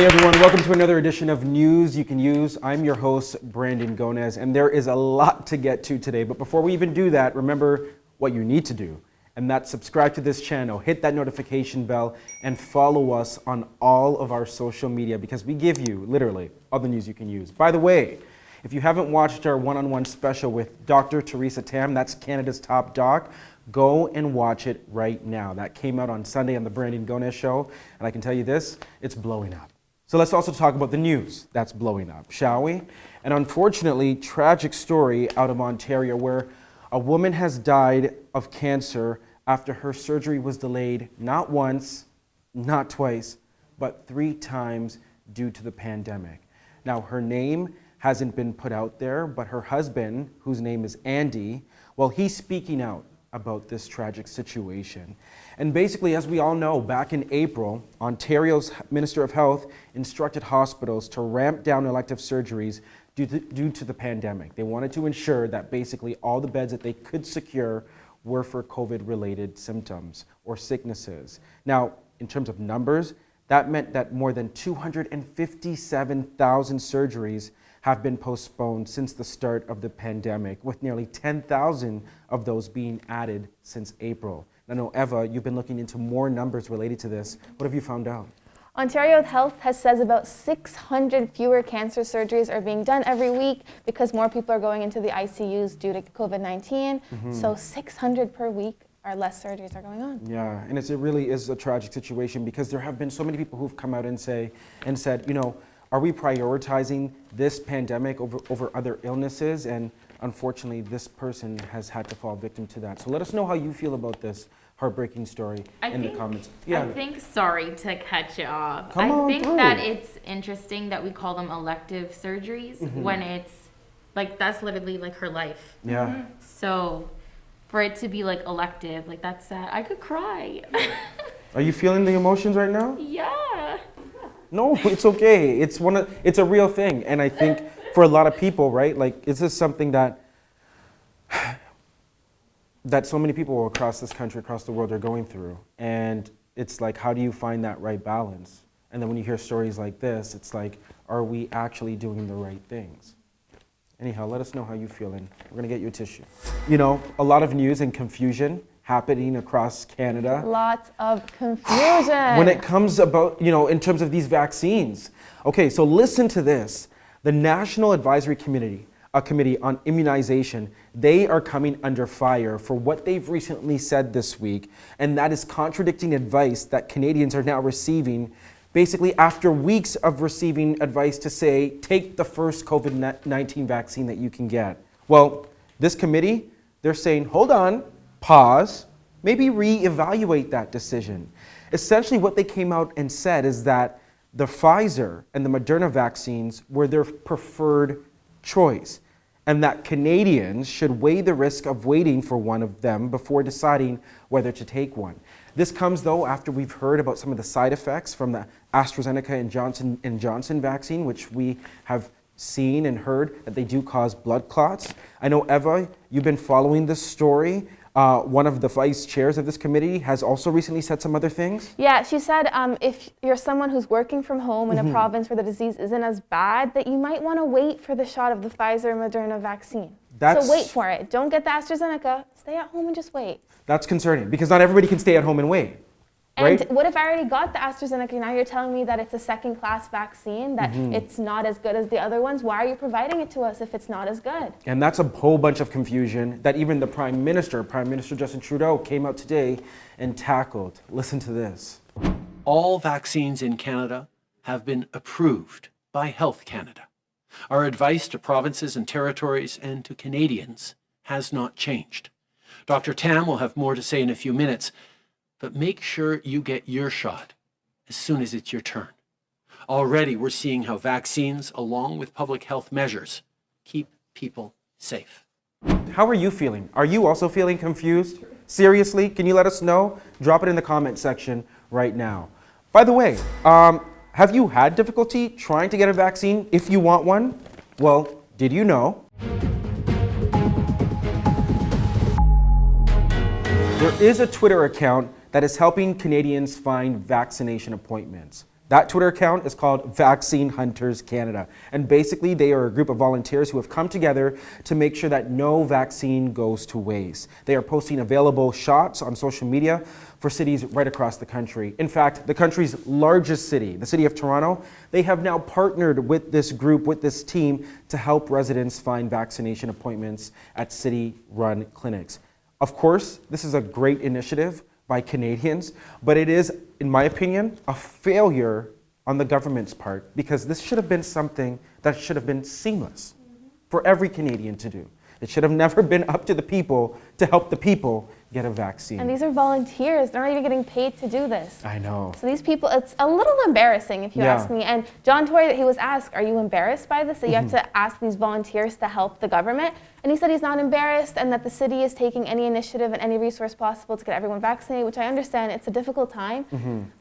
Hey everyone, welcome to another edition of News You Can Use. I'm your host, Brandon Gonez, and there is a lot to get to today. But before we even do that, remember what you need to do, and that's subscribe to this channel, hit that notification bell, and follow us on all of our social media because we give you, literally, all the news you can use. By the way, if you haven't watched our one-on-one special with Dr. Teresa Tam, that's Canada's top doc, go and watch it right now. That came out on Sunday on the Brandon Gonez Show, and I can tell you this, it's blowing up. So let's also talk about the news that's blowing up, shall we? An unfortunately tragic story out of Ontario where a woman has died of cancer after her surgery was delayed not once, not twice, but 3 times due to the pandemic. Now, her name hasn't been put out there, but her husband, whose name is Andy, well, he's speaking out about this tragic situation. And basically, as we all know, back in April, Ontario's Minister of Health instructed hospitals to ramp down elective surgeries due to the pandemic. They wanted to ensure that basically all the beds that they could secure were for COVID-related symptoms or sicknesses. Now, in terms of numbers, that meant that more than 257,000 surgeries have been postponed since the start of the pandemic, with nearly 10,000 of those being added since April. I know, Eva, you've been looking into more numbers related to this. What have you found out? Ontario Health says about 600 fewer cancer surgeries are being done every week because more people are going into the ICUs due to COVID-19. So 600 per week or less surgeries are going on. Yeah, and it really is a tragic situation because there have been so many people who've come out and said, you know, are we prioritizing this pandemic over other illnesses? And unfortunately, this person has had to fall victim to that. So let us know how you feel about this heartbreaking story in the comments. Yeah. I think, sorry to cut you off. I think that it's interesting that we call them elective surgeries when it's like, that's literally like her life. Yeah. So for it to be like elective, like that's sad. I could cry. Are you feeling the emotions right now? Yeah. No, it's okay. It's a real thing. And I think for a lot of people, right, like, is this something that so many people across this country, across the world are going through? And it's like, how do you find that right balance? And then when you hear stories like this, it's like, are we actually doing the right things? Anyhow, let us know how you're feeling. We're going to get you a tissue. You know, a lot of news and confusion happening across Canada. Lots of confusion. When it comes about, you know, in terms of these vaccines. Okay, so listen to this. The National Advisory Committee, a committee on immunization, they are coming under fire for what they've recently said this week, and that is contradicting advice that Canadians are now receiving, basically after weeks of receiving advice to say, take the first COVID-19 vaccine that you can get. Well, this committee, they're saying, hold on, pause, maybe reevaluate that decision. Essentially what they came out and said is that the Pfizer and the Moderna vaccines were their preferred choice, and that Canadians should weigh the risk of waiting for one of them before deciding whether to take one. This comes, though, after we've heard about some of the side effects from the AstraZeneca and Johnson & Johnson vaccine, which we have seen and heard that they do cause blood clots. I know, Eva, you've been following this story. One of the vice chairs of this committee has also recently said some other things. Yeah, she said if you're someone who's working from home in a province where the disease isn't as bad, that you might want to wait for the shot of the Pfizer Moderna vaccine. So wait for it. Don't get the AstraZeneca. Stay at home and just wait. That's concerning because not everybody can stay at home and wait. Right? And what if I already got the AstraZeneca? Now you're telling me that it's a second-class vaccine, that it's not as good as the other ones. Why are you providing it to us if it's not as good? And that's a whole bunch of confusion that even the Prime Minister Justin Trudeau, came out today and tackled. Listen to this. All vaccines in Canada have been approved by Health Canada. Our advice to provinces and territories and to Canadians has not changed. Dr. Tam will have more to say in a few minutes, but make sure you get your shot as soon as it's your turn. Already we're seeing how vaccines, along with public health measures, keep people safe. How are you feeling? Are you also feeling confused? Seriously, can you let us know? Drop it in the comment section right now. By the way, have you had difficulty trying to get a vaccine if you want one? Well, did you know? There is a Twitter account that is helping Canadians find vaccination appointments. That Twitter account is called Vaccine Hunters Canada. And basically, they are a group of volunteers who have come together to make sure that no vaccine goes to waste. They are posting available shots on social media for cities right across the country. In fact, the country's largest city, the city of Toronto, they have now partnered with this group, with this team, to help residents find vaccination appointments at city-run clinics. Of course, this is a great initiative by Canadians, but it is, in my opinion, a failure on the government's part, because this should have been something that should have been seamless for every Canadian to do. It should have never been up to the people to help the people get a vaccine. And these are volunteers. They're not even getting paid to do this. I know. So these people, it's a little embarrassing if you Yeah. ask me. And John Tory, he was asked, are you embarrassed by this? That you have to ask these volunteers to help the government? And he said he's not embarrassed and that the city is taking any initiative and any resource possible to get everyone vaccinated, which I understand it's a difficult time,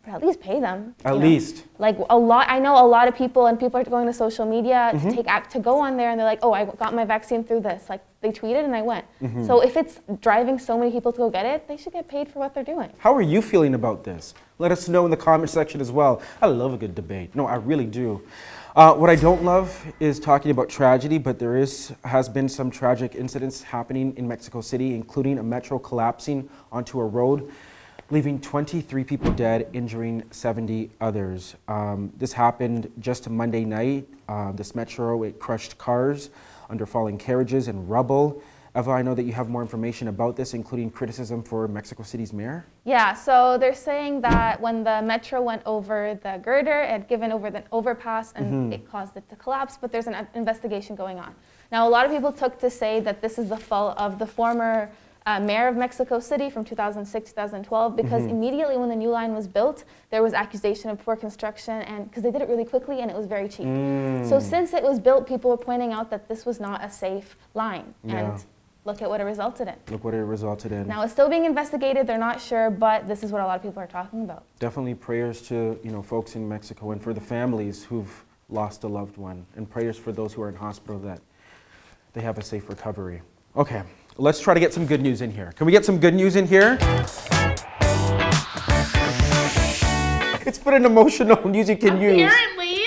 but at least pay them. At you know. least. Like I know a lot of people, and people are going to social media to go on there, and they're like, oh, I got my vaccine through this. Like they tweeted and I went. So if it's driving so many people to go get it, they should get paid for what they're doing. How are you feeling about this? Let us know in the comment section as well. I love a good debate. No, I really do. What I don't love is talking about tragedy, but there has been some tragic incidents happening in Mexico City, including a metro collapsing onto a road, leaving 23 people dead, injuring 70 others. This happened just Monday night. This metro, it crushed cars under falling carriages and rubble. Eva, I know that you have more information about this, including criticism for Mexico City's mayor. Yeah, so they're saying that when the metro went over the girder, it had given over the overpass and it caused it to collapse, but there's an investigation going on. Now, a lot of people took to say that this is the fault of the former mayor of Mexico City from 2006, 2012, because immediately when the new line was built, there was accusation of poor construction, and because they did it really quickly and it was very cheap. So since it was built, people were pointing out that this was not a safe line. Yeah. And look at what it resulted in. Look what it resulted in. Now it's still being investigated, they're not sure, but this is what a lot of people are talking about. Definitely prayers to folks in Mexico and for the families who've lost a loved one, and prayers for those who are in hospital that they have a safe recovery. Okay, let's try to get some good news in here. Can we get some good news in here? It's been an emotional news you can use. Apparently.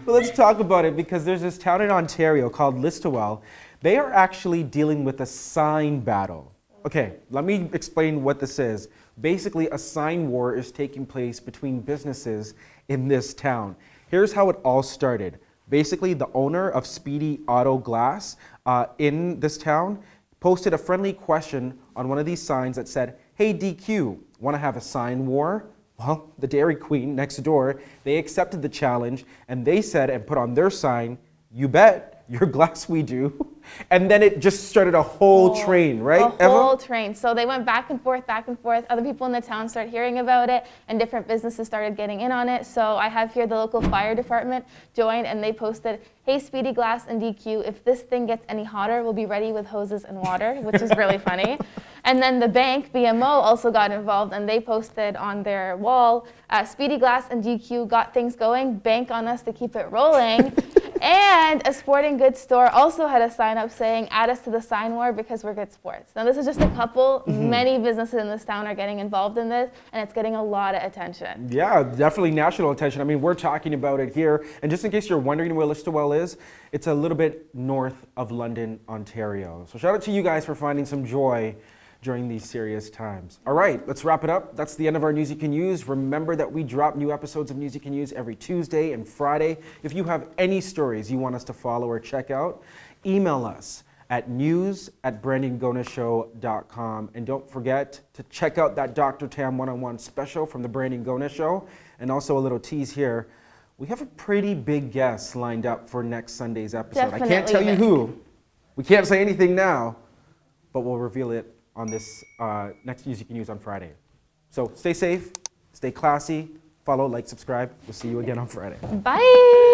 But let's talk about it, because there's this town in Ontario called Listowel. They are actually dealing with a sign battle. Okay, let me explain what this is. Basically, a sign war is taking place between businesses in this town. Here's how it all started. Basically, the owner of Speedy Auto Glass in this town posted a friendly question on one of these signs that said, "Hey DQ, want to have a sign war?" Well, the Dairy Queen next door, they accepted the challenge, and they said and put on their sign, "You bet, your glass we do." And then it just started a whole train, right, A whole Eva? train. So they went back and forth, back and forth. Other people in the town started hearing about it, and different businesses started getting in on it. So I have here the local fire department joined, and they posted, "Hey, Speedy Glass and DQ, if this thing gets any hotter, we'll be ready with hoses and water," which is really funny. And then the bank, BMO, also got involved, and they posted on their wall, "Speedy Glass and DQ got things going, bank on us to keep it rolling." And a sporting goods store also had a sign up saying, "Add us to the sign war because we're good sports." Now, this is just a couple. Many businesses in this town are getting involved in this, and it's getting a lot of attention. Yeah, definitely national attention. I mean, we're talking about it here. And just in case you're wondering where Listowel is, it's a little bit north of London, Ontario. So shout out to you guys for finding some joy during these serious times. All right, let's wrap it up. That's the end of our News You Can Use. Remember that we drop new episodes of News You Can Use every Tuesday and Friday. If you have any stories you want us to follow or check out, email us at news@brandongonashow.com. And don't forget to check out that Dr. Tam one-on-one special from the Brandon Gona Show. And also a little tease here, we have a pretty big guest lined up for next Sunday's episode. I can't tell you who. We can't say anything now, but we'll reveal it on this next News You Can Use on Friday. So stay safe, stay classy, follow, like, subscribe. We'll see you again on Friday. Bye.